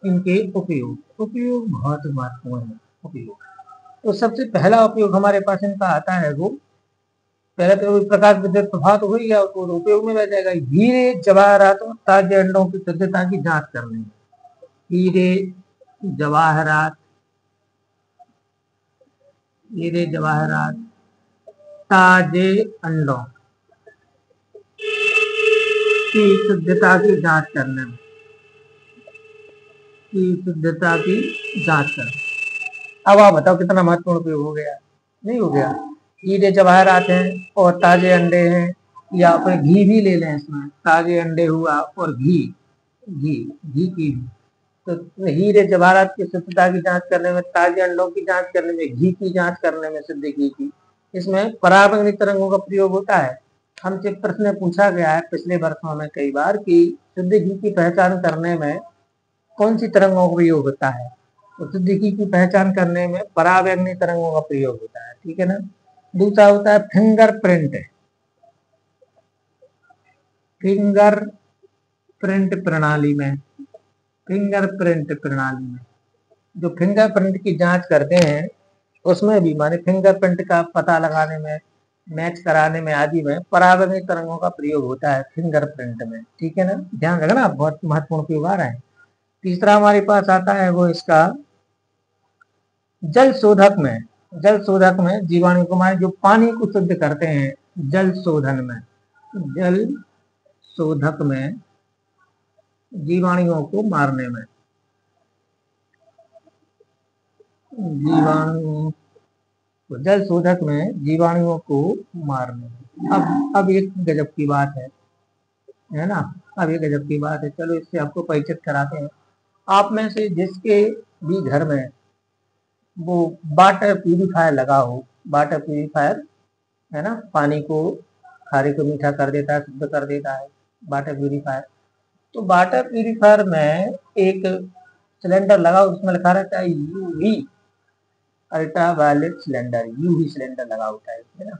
इनके उपयोग, उपयोग बहुत महत्वपूर्ण है। उपयोग, तो सबसे पहला उपयोग हमारे पास इनका आता है वो, पहले तो प्रकाश विद्युत प्रभाव तो हो ही गया, उसको उपयोग में बह जाएगा। हीरे जवाहरात ताजे अंडों की शुद्धता की जांच करने, हीरे जवाहरात, हीरे जवाहरात ताजे अंडों की शुद्धता की जांच करने में, की शुद्धता की जांच करना। अब आप बताओ कितना महत्वपूर्ण उपयोग हो गया, नहीं हो गया। हीरे जवाहरात हैं और ताजे अंडे हैं, या फिर घी भी ले लें इसमें, ताजे अंडे हुआ और घी, घी, घी की, तो हीरे जवाहरात की शुद्धता की जांच करने में, ताजे अंडों की जांच करने में, घी की जांच करने में, शुद्ध घी की, इसमें पराबैंगनी तरंगों का प्रयोग होता है। हमसे प्रश्न पूछा गया है पिछले वर्षों में कई बार कि शुद्ध घी की पहचान करने में कौन सी तरंगों का प्रयोग होता है, तो शुद्ध घी की पहचान करने में पराबैंगनी तरंगों का प्रयोग होता है, ठीक है ना। दूसरा होता है फिंगरप्रिंट, फिंगर प्रिंट प्रणाली में, फिंगरप्रिंट प्रणाली में जो फिंगरप्रिंट की जांच करते हैं, उसमें भी माने फिंगरप्रिंट का पता लगाने में, मैच कराने में आदि में पराबैंगनी तरंगों का प्रयोग होता है फिंगरप्रिंट में, ठीक है ना। ध्यान रखना, बहुत महत्वपूर्ण उपयोग आ रहा है। तीसरा हमारे पास आता है वो इसका जल शोधक में, जल शोधक में जीवाणु को माने जो पानी को शुद्ध करते हैं, जल शोधन में, जल शोधक में जीवाणुओं को मारने में, जीवाणु, जल शोधक में जीवाणुओं को मारने में। अब एक गजब की बात है ना, अब ये गजब की बात है। चलो इससे आपको परिचित कराते हैं। आप में से जिसके भी घर में वो वाटर प्यूरिफायर लगा हो, वाटर प्यूरिफायर, है ना, पानी को खारे को मीठा कर देता है, शुद्ध कर देता है, वाटर प्यूरिफायर। तो वाटर प्यूरिफायर में एक सिलेंडर लगा, उसमें लिखा रहता है UV, ultra violet cylinder, UV cylinder लगा होता है ना।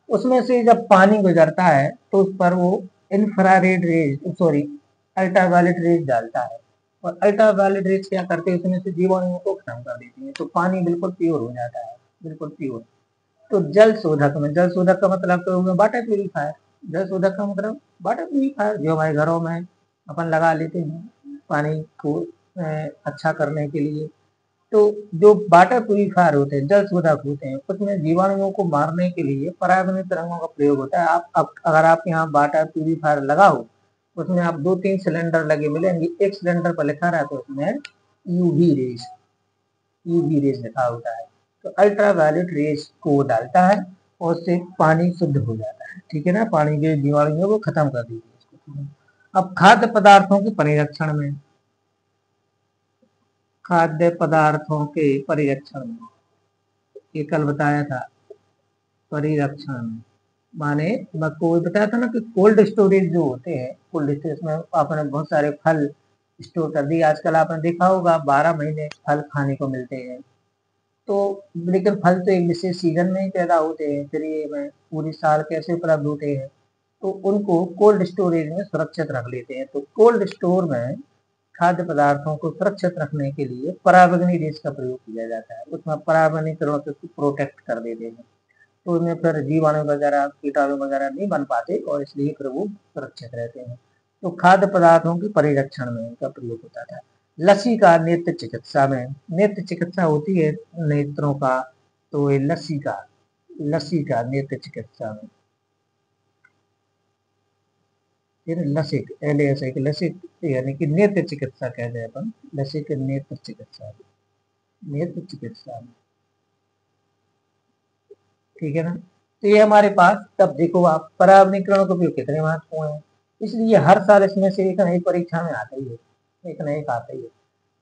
उसमें से जब पानी गुजरता है तो उस पर वो infrared rays, sorry, ultra violet rays डालता है, और अल्ट्रा वायलेट रेज क्या करते हैं, उसमें से जीवाणुओं को खत्म कर देती है, तो पानी बिल्कुल प्योर हो जाता है, बिल्कुल प्योर। तो जल शोधक में, जल शोधक का मतलब तो वाटर प्यूरिफायर, जल शोधक का मतलब वाटर प्यूरिफायर जो हमारे घरों में अपन लगा लेते हैं पानी को अच्छा करने के लिए। तो जो वाटर प्यूरिफायर होते हैं, जल शोधक होते हैं, उसमें जीवाणुओं को मारने के लिए पराबैंगनी तरंगों का प्रयोग होता है। आप अगर आप यहाँ वाटर प्यूरिफायर लगा हो, उसमें आप 2-3 सिलेंडर लगे मिलेंगे, एक सिलेंडर पर लिखा रहता है उसमें यूवी रेज, यूवी रेज लिखा होता है। तो अल्ट्रा वायलेट रेज को डालता है और उससे पानी शुद्ध हो जाता है, ठीक है ना, पानी के जीवाणुओं को खत्म कर दीजिए इसको। अब खाद्य पदार्थों के परिरक्षण में, खाद्य पदार्थों के परिरक्षण में, ये कल बताया था, परिरक्षण माने मैं कोई बताया था ना कि कोल्ड स्टोरेज जो होते हैं, कोल्ड स्टोरेज में आपने बहुत सारे फल स्टोर कर दिए। आजकल आपने देखा होगा 12 महीने फल खाने को मिलते हैं, तो लेकिन फल तो एक विशेष सीजन में ही पैदा होते हैं, फिर ये में पूरी साल कैसे उपलब्ध होते हैं, तो उनको कोल्ड स्टोरेज में सुरक्षित रख लेते हैं। तो कोल्ड स्टोर में खाद्य पदार्थों को सुरक्षित रखने के लिए पराबैंगनी रेज का प्रयोग किया जाता है, उसमें पराबैंगनी किरणों से प्रोटेक्ट कर देते हैं, तो उनमें फिर जीवाणु वगैरह कीटाणु वगैरह नहीं बन पाते और इसलिए फिर वो सुरक्षित रहते हैं। तो खाद्य पदार्थों के परिरक्षण में इनका प्रयोग होता था। लस्सी का नेत्र चिकित्सा में, नेत्र चिकित्सा होती है नेत्रों का, तो ये लस्सी का, लस्सी का नेत्र चिकित्सा में, फिर लसिक, LASIK, लसिक यानी कि नेत्र चिकित्सा कहते हैं अपन, लसिक नेत्र चिकित्सा, नेत्र चिकित्सा में, ठीक है ना। तो ये हमारे पास, तब देखो आप परावनीकरण का उपयोग कितने महत्वपूर्ण है, इसलिए हर साल इसमें से एक नई परीक्षा में आता ही है, एक न एक आता ही है।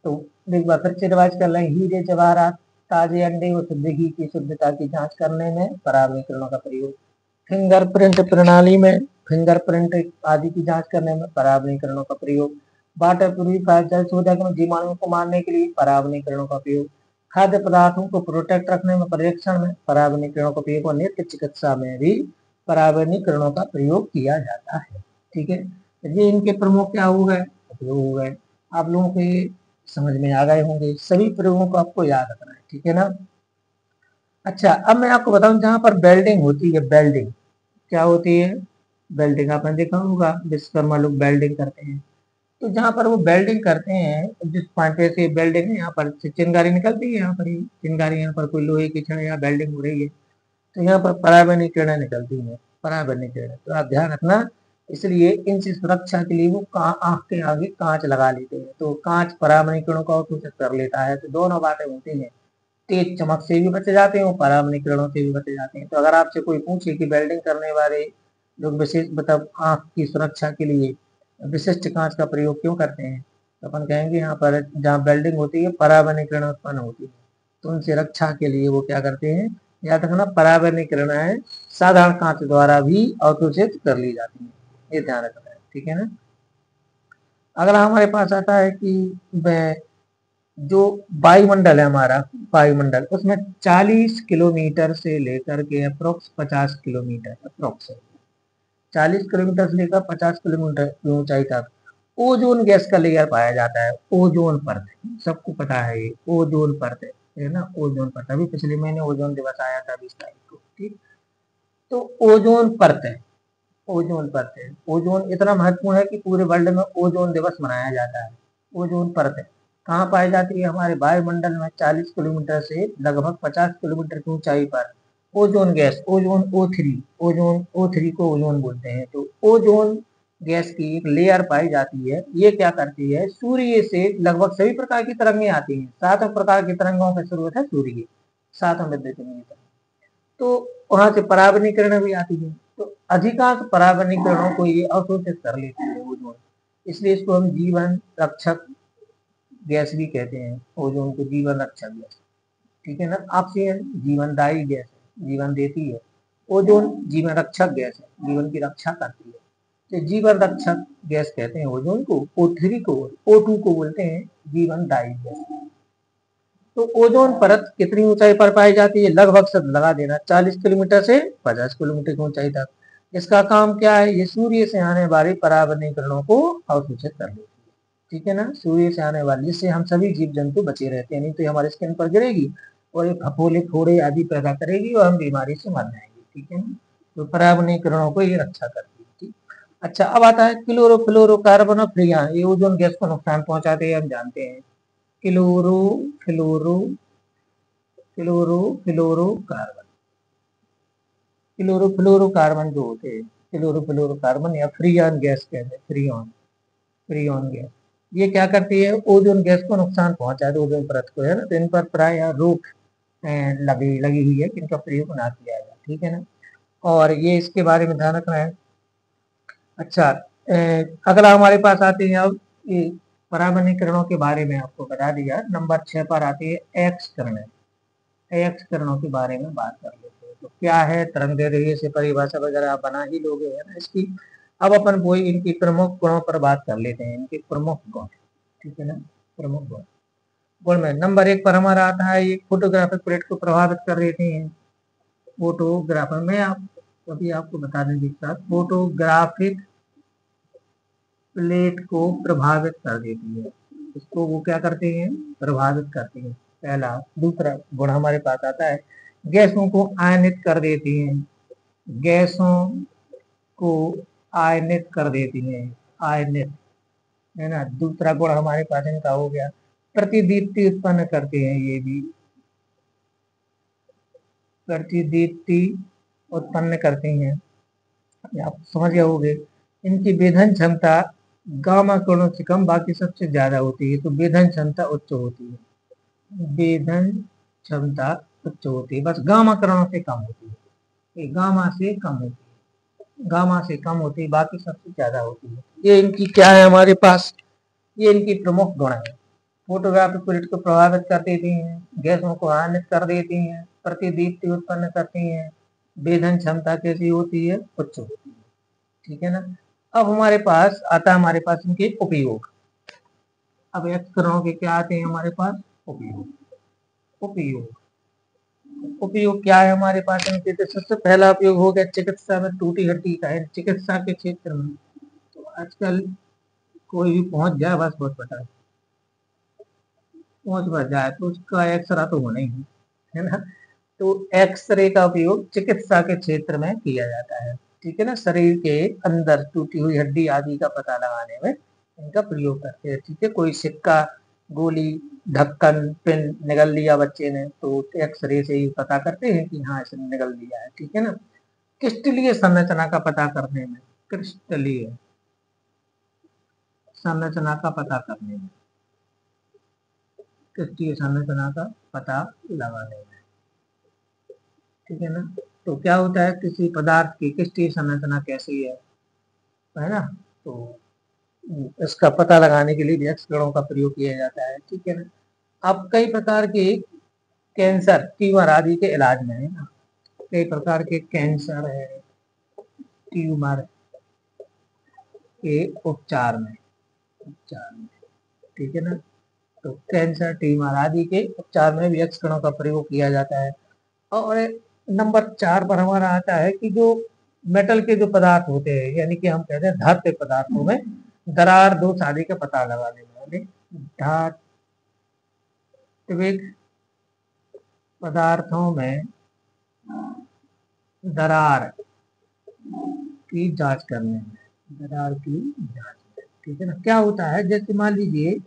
तो एक बार फिर से रिवाइज कर लें, हीरे जवाहरात ताजे अंडे व शुद्धि की शुद्धता की जांच करने में परावनीकरणों का प्रयोग, फिंगरप्रिंट प्रणाली में फिंगरप्रिंट आदि की जांच करने में परावनीकरणों का प्रयोग, वाटर प्यूरिफायर जल शोधक में जीवाणुओं को मारने के लिए परावनीकरणों का प्रयोग, खाद्य पदार्थों को प्रोटेक्ट रखने में पर्यवेक्षण में परावनीकरणों का प्रयोग और नेत्र चिकित्सा में भी परावनीकरणों का प्रयोग किया जाता है। ठीक है, ये इनके प्रमुख क्या हो गए, उपयोग हो गए। आप लोगों के समझ में आ गए होंगे, सभी प्रयोगों को आपको याद रखना है, ठीक है ना। अच्छा, अब मैं आपको बताऊं, जहां पर वेल्डिंग होती है, वेल्डिंग क्या होती है, वेल्डिंग आपने देखा होगा, विश्वकर्मा लोग वेल्डिंग करते हैं। तो जहाँ पर वो वेल्डिंग करते हैं, जिस पार्टे से वेल्डिंग है, यहाँ पर से चिंगारी निकलती है, यहाँ पर ही चिंगारी, यहाँ पर कोई लोहे की छड़ या वेल्डिंग हो रही है, तो यहाँ पर पराबैंगनी किरणें निकलती हैं, पराबैंगनी किरणें, तो आप ध्यान रखना। इसलिए इनसे सुरक्षा के लिए वो आंख के आगे कांच लगा लेते हैं, तो कांच पराबैंगनी किरणों का अवशोषित कर लेता है, तो दोनों बातें होती हैं, तेज चमक से भी बचे जाते हैं और पराबैंगनी किरणों से भी बचे जाते हैं। तो अगर आपसे कोई पूछे कि वेल्डिंग करने वाले लोग विशेष मतलब आंख की सुरक्षा के लिए विशिष्ट कांच का प्रयोग क्यों करते हैं, तो अपन कहेंगे यहाँ पर जहाँ वेल्डिंग होती है पराबैंगनी किरण उत्पन्न होती है, तो उनसे रक्षा के लिए वो क्या करते हैं, याद रखना, पराबैंगनी किरणें साधारण कांच द्वारा भी अवशोषित कर ली जाती है, ये ध्यान रखना है, ठीक है ना। अगला हमारे पास आता है कि जो वायुमंडल है हमारा, वायुमंडल उसमें 40 किलोमीटर से लेकर के अप्रोक्स 50 किलोमीटर, अप्रोक्स 40 किलोमीटर से लेकर 50 किलोमीटर की ऊंचाई तक ओजोन गैस का लेयर पाया जाता है। ओजोन परत, सबको पता है ये ओजोन परत है ना, ओजोन परत, अभी पिछले महीने ओजोन दिवस आया था 20 तारीख को, ठीक। तो ओजोन परत है, ओजोन परत है, ओजोन इतना महत्वपूर्ण है कि पूरे वर्ल्ड में ओजोन दिवस मनाया जाता है। ओजोन परत है कहाँ पाई जाती है, हमारे वायुमंडल में 40 किलोमीटर से लगभग 50 किलोमीटर की ऊंचाई पर ozone gas, ozone O3, ozone O3 को ओजोन बोलते हैं। तो ओजोन गैस की एक लेयर पाई जाती है, ये क्या करती है, सूर्य से लगभग सभी प्रकार की तरंगें आती हैं, 7 प्रकार की तरंगों का स्रोत है सूर्य, 7 विद्युत, तो वहां से परावनीकरण भी आती है, तो अधिकांश परावनीकरणों को ये अवशोषित कर लेती है ओजोन, इसलिए इसको हम जीवन रक्षक गैस भी कहते हैं, ओजोन को जीवन रक्षक गैस, ठीक है ना। ऑक्सीजन जीवनदायी गैस है, जीवन देती है, ओजोन जीवन रक्षक गैस है, जीवन की रक्षा करती है, तो जीवन रक्षक गैस कहते हैं ओजोन को। O3 को, O2 को बोलते हैं जीवनदायी गैस। तो ओजोन परत कितनी ऊंचाई पर पाई जाती है, लगभग सब लगा देना 40 किलोमीटर से 50 किलोमीटर की ऊंचाई तक। इसका काम क्या है, ये सूर्य से आने वाले परावरणीकरणों को अवशोषित कर लेती है, ठीक है ना, सूर्य से आने वाली, जिससे हम सभी जीव जंतु बचे रहते हैं, नहीं तो हमारे स्किन पर गिरेगी और ये फफोले फोड़े आदि पैदा करेगी और हम बीमारी से मर जाएंगे, ठीक है ना। तो परावरणीकरणों को ये रक्षा करती है, ठीक। अच्छा, अब आता है क्लोरोफ्लोरोकार्बन और फ्रियान, ये ओजोन गैस को नुकसान पहुंचाते हैं, हम जानते हैं। क्लोरो फ्लोरो क्लोरोफ्लोरोकार्बन, क्लोरोफ्लोरोकार्बन जो होते हैं, क्लोरोफ्लोरोकार्बन या फ्रियान गैस कहते हैं, फ्रियॉन, फ्रियॉन गैस, ये क्या करती है, ओजोन गैस को नुकसान पहुंचाती है, ओजोन परत को, है ना। तो इन पर प्राय रोक लगी हुई है कि इनका प्रयोग ना किया जाए, ठीक है ना, और ये इसके बारे में ध्यान रखना है। अच्छा, अगला हमारे पास आते हैं अब ये परावरणीकरणों के बारे में आपको बता दिया, नंबर 6 पर आती है एक्स किरणें, एक्स किरणों के बारे में बात कर लेते हैं। तो क्या है, तरंगदैर्घ्य से परिभाषा वगैरह आप बना ही लोगे, है ना इसकी। अब अपन वही इनकी प्रमुख गुणों पर बात कर लेते हैं, इनके प्रमुख गुण, ठीक है ना, प्रमुख गुण। गुण में नंबर 1 पर हमारा आता है, ये फोटोग्राफिक प्लेट को प्रभावित कर देते हैं। फोटोग्राफर में आप अभी आपको बता दें एक साथ, फोटोग्राफिक प्लेट को प्रभावित कर देती है, इसको वो क्या करते हैं, प्रभावित करते हैं, पहला। दूसरा गुण हमारे पास आता है, गैसों को आयनित कर देती हैं, गैसों को आयनित कर देती हैं, आयनित, है ना। दूसरा गुण हमारे पास इनका हो गया, प्रतिदीप्ति उत्पन्न करते हैं, ये भी प्रतिदीप्ति उत्पन्न करते हैं, आप समझ गए होंगे। इनकी वेधन क्षमता गामा किरणों से कम, बाकी सबसे ज्यादा होती है, तो वेधन क्षमता उच्च होती है, वेधन क्षमता उच्च होती है, बस गामा किरणों से कम होती है, ये गामा से कम होती है, गामा से कम होती है, बाकी सबसे ज्यादा होती है। ये इनकी क्या है हमारे पास, ये इनकी प्रमुख गुण है। फोटोग्राफिक फ्लूइड को प्रभावित कर देती हैं, गैसों को आयनित कर देती हैं, प्रतिदीप्ति उत्पन्न करती हैं, वेधन क्षमता कैसी होती है, उच्च होती है। ठीक है ना। अब हमारे पास आता है हमारे पास इनके उपयोग। अब एक्स किरणों के क्या आते हैं हमारे पास, उपयोग। उपयोग उपयोग क्या है हमारे पास इनके, तो सबसे पहला उपयोग हो गया चिकित्सा में टूटी हड्डी का है, चिकित्सा के क्षेत्र में। तो आजकल कोई भी पहुंच जाए बस बहुत बता पहुंच बच जाए तो उसका एक्सरा तो होना ही है ना। तो एक्सरे का उपयोग चिकित्सा के क्षेत्र में किया जाता है। ठीक है ना, शरीर के अंदर टूटी हुई हड्डी आदि का पता लगाने में इनका प्रयोग करते हैं। ठीक है, कोई सिक्का, गोली, ढक्कन, पिन निगल लिया बच्चे ने तो एक्सरे से ही पता करते हैं कि हाँ इसने निगल लिया है। ठीक है ना। क्रिस्टलीय संरचना का पता करने में, क्रिस्टलीय संरचना का पता करने में, क्रिस्टलीय संरचना का पता लगाने में। ठीक है ना। तो क्या होता है, किसी पदार्थ की क्रिस्टलीय संरचना कैसी है ना। तो इसका पता लगाने के लिए भी एक्स किरणों का प्रयोग किया जाता है। ठीक है ना। अब कई प्रकार के कैंसर, ट्यूमर आदि के इलाज में है ना, कई प्रकार के कैंसर है, ट्यूमर के उपचार में। ठीक है ना। तो कैंसर, ट्यूमर आदि के उपचार में भी एक्स किरणों का प्रयोग किया जाता है। और नंबर 4 पर हमारा आता है कि जो मेटल के जो पदार्थ होते हैं, यानी कि हम कहते हैं धात्विक पदार्थों में दरार दोष आदि का पता लगाने वाले धात्विक पदार्थों में दरार की जांच करने में, दरार की जांच में। ठीक है ना। क्या होता है, जैसे मान लीजिए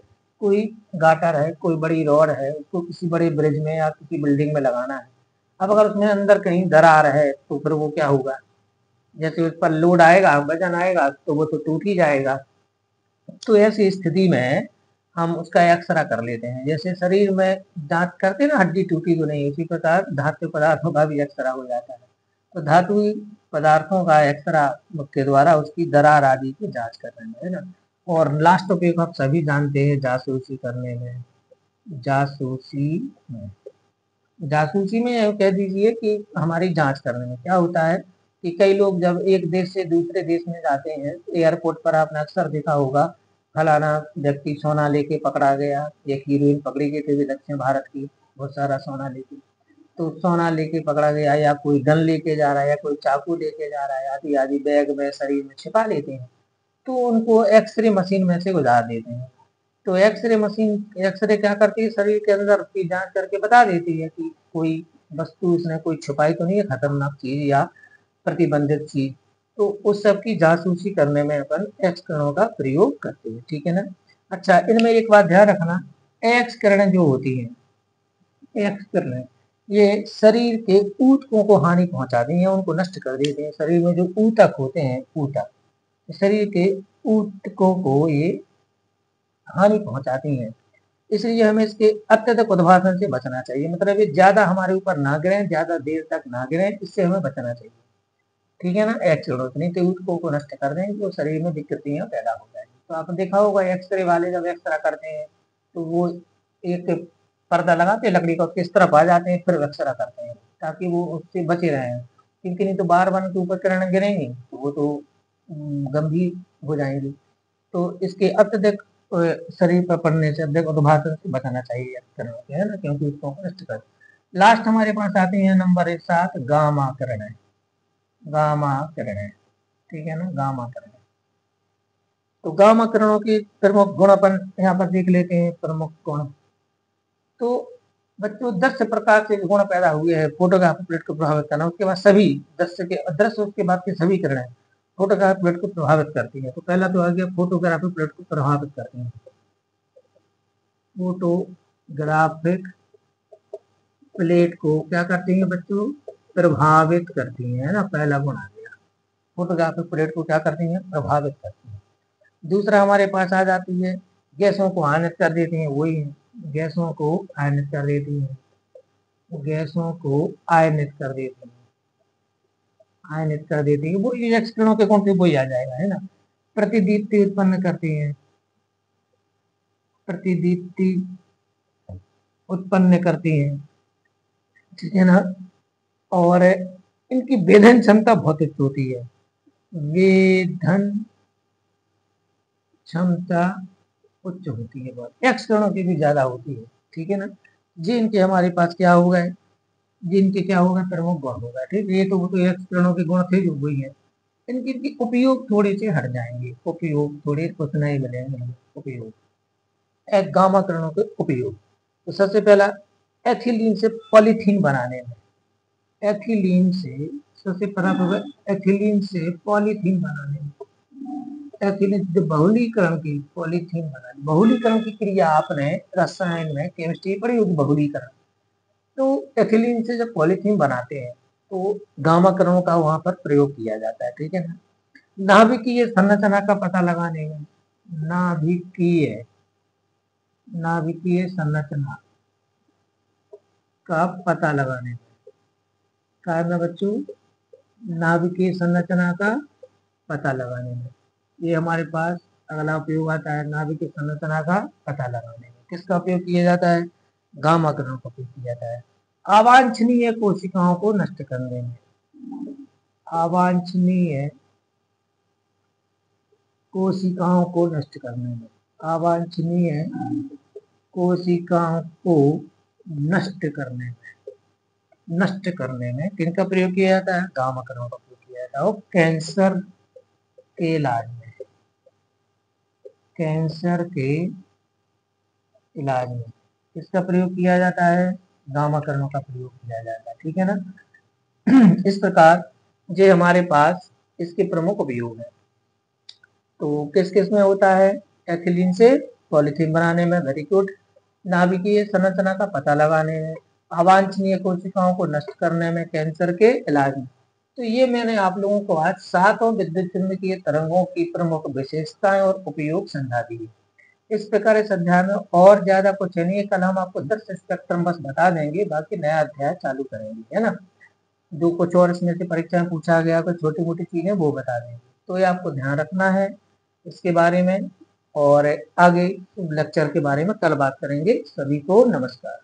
कोई गाटर है, कोई बड़ी रॉड है, उसको किसी बड़े ब्रिज में या किसी बिल्डिंग में लगाना है। अब अगर उसमें अंदर कहीं दरार है तो फिर वो क्या होगा, जैसे उस पर लोड आएगा, वजन आएगा तो वो तो टूट ही जाएगा। तो ऐसी स्थिति में हम उसका एक्सरा कर लेते हैं। जैसे शरीर में जांच करते हैं ना, हड्डी टूटी तो नहीं, उसी प्रकार धातु पदार्थों का भी एक्सरा हो जाता है। तो धातु पदार्थों का एक्सरा के द्वारा उसकी दरार आदि की जांच करने में, है ना। और लास्ट उपयोग आप सभी जानते हैं, जासूसी करने में। जासूसी में, जासूसी में कह दीजिए कि हमारी जांच करने में क्या होता है कि कई लोग जब एक देश से दूसरे देश में जाते हैं, एयरपोर्ट पर आपने अक्सर देखा होगा, फलाना व्यक्ति सोना लेके पकड़ा गया, एक हीरोइन पकड़ी गई थी दक्षिण भारत की, बहुत सारा सोना लेके। तो सोना लेके पकड़ा गया, या कोई गन लेके जा रहा है, या कोई चाकू लेके जा रहा है, आदि आदि बैग में शरीर में छिपा लेते हैं। तो उनको एक्सरे मशीन में से गुजार देते हैं। तो एक्सरे मशीन, एक्सरे क्या करती है, शरीर के अंदर की जांच करके बता देती है कि कोई वस्तु इसने कोई छुपाई तो नहीं है, खतरनाक चीज या प्रतिबंधित चीज। तो उस सब की जासूसी करने में अपन एक्स किरणों का प्रयोग करते हैं। ठीक है ना। अच्छा, इनमें एक बात ध्यान रखना, एक्स किरणें जो होती हैं, एक्स किरणें ये शरीर के ऊतकों को हानि पहुंचाती हैं, उनको नष्ट कर देते हैं। शरीर में जो ऊतक होते हैं, ऊतक, शरीर के ऊतकों को ये हानि पहुंचाती हैं। इसलिए हमें इसके अत्यधिक उद्भासन से बचना चाहिए, मतलब ये ज्यादा हमारे ऊपर ना गिरे, ज्यादा देर तक ना गिरे, इससे हमें बचना चाहिए। ठीक है ना। एक्सरे नहीं तो ऊतकों को नष्ट कर देंगे तो शरीर में दिक्कतें पैदा हो जाएगी। तो आपने देखा होगा एक्सरे वाले जब एक्सरा करते हैं तो वो एक पर्दा लगाते हैं लकड़ी का, उसके इस तरफ आ जाते हैं, फिर एक्सरा करते हैं ताकि वो उससे बचे रहें, क्योंकि नहीं तो बार बार उनके ऊपर किरणें गिरेंगी तो वो तो गंभीर हो जाएंगी। तो इसके अत्यधिक शरीर पर पड़ने से, अत्यधिक उद्भासन से बचाना चाहिए एक्सरे होते हैं ना, क्योंकि उसको नष्ट कर। लास्ट हमारे पास आती है नंबर 7 गामा किरणें। गामा किरणें, ठीक है ना, गामा किरणें। तो गामा किरणों की प्रमुख गुण अपन यहाँ पर देख लेते हैं, प्रमुख गुण। तो बच्चों 10 प्रकार से गुण पैदा हुए हैं फोटोग्राफी प्लेट को प्रभावित करना, उसके बाद सभी 10 उसके बाद की सभी किरणें फोटोग्राफी प्लेट को प्रभावित करती है। तो पहला तो आ गया फोटोग्राफी प्लेट को प्रभावित करती है, फोटोग्राफिक प्लेट को क्या करती है बच्चों, प्रभावित करती है ना, पहला गुण आ गया। फोटोग्राफिक प्लेट को क्या करती है, प्रभावित करती है। दूसरा हमारे पास आ जाती है गैसों को आयनित कर देती है, वही गैसों को आयनित कर देती है, गैसों को आयनित कर देती है। आयनित कर देती है, वो एक्स किरणों के गुण से वही आ जाएगा, है ना। प्रतिदीप्ति उत्पन्न करती है, प्रतिदीप्ति उत्पन्न करती है, ठीक है ना। और इनकी वेधन क्षमता बहुत उच्च होती है, वेधन क्षमता उच्च होती है, बहुत एक्स किरणों की भी ज्यादा होती है, ठीक है ना। जिनके हमारे पास क्या हो गए, जिनके क्या होगा, प्रमुख गुण होगा, ठीक है। ये तो वो तो एक्स किरणों के गुण थे जो वही है। इनके उपयोग थोड़े से हट जाएंगे, उपयोग थोड़े कुछ नहीं मिलेंगे उपयोग। एक गामा किरणों के उपयोग, तो सबसे पहला एथिलीन से पॉलीथीन बनाने में, एथिलीन से सबसे पहला होगा एथिलीन से पॉलीथीन बनाने में, एथिलीन जो बहुलीकरण की पॉलीथीन बनाने, बहुलीकरण की क्रिया आपने रसायन में केमिस्ट्री पढ़ी होगी, बहुलीकरण। तो एथिलीन से जब पॉलीथीन बनाते हैं तो गामा किरणों का वहां पर प्रयोग किया जाता है, ठीक है ना। नाभिकीय संरचना का पता लगाने में, नाभिकीय नाभिकीय संरचना का पता लगाने में, कारण है बच्चों, नाभिकीय संरचना का पता लगाने में, ये हमारे पास अगला उपयोग आता है, नाभिकीय संरचना का पता लगाने में किसका उपयोग किया जाता है, गामा किरणों का उपयोग किया जाता है। अवांछनीय कोशिकाओं को नष्ट करने में, अवांछनीय कोशिकाओं को नष्ट करने में, अवांछनीय कोशिकाओं को नष्ट करने में, नष्ट करने में किनका प्रयोग किया जाता है, गामा किरणों का प्रयोग किया जाता है। और कैंसर के इलाज में, कैंसर के इलाज में किसका प्रयोग किया जाता है, गामा किरणों का प्रयोग किया जाता है, ठीक है ना। इस प्रकार ये हमारे पास इसके प्रमुख उपयोग है। तो किस किस में होता है, एथिलीन से पॉलीथीन बनाने में, वेरी गुड। नाभिकीय संरचना का पता लगाने में, अवांछनीय कोशिकाओं को नष्ट करने में, कैंसर के इलाज में। तो ये मैंने आप लोगों को आज 7 विद्युत चुम्बकीय तरंगों की प्रमुख विशेषताएं और उपयोग समझा दी। इस प्रकार इस अध्याय में और ज्यादा कुछ नहीं है, कल हम आपको 10 स्पेक्ट्रम बस बता देंगे, बाकी नया अध्याय चालू करेंगे, है ना। जो कुछ और इसमें से परीक्षा में पूछा गया, कुछ छोटी मोटी चीजें वो बता देंगे, तो ये आपको ध्यान रखना है इसके बारे में। और आगे लेक्चर के बारे में कल बात करेंगे। सभी को नमस्कार।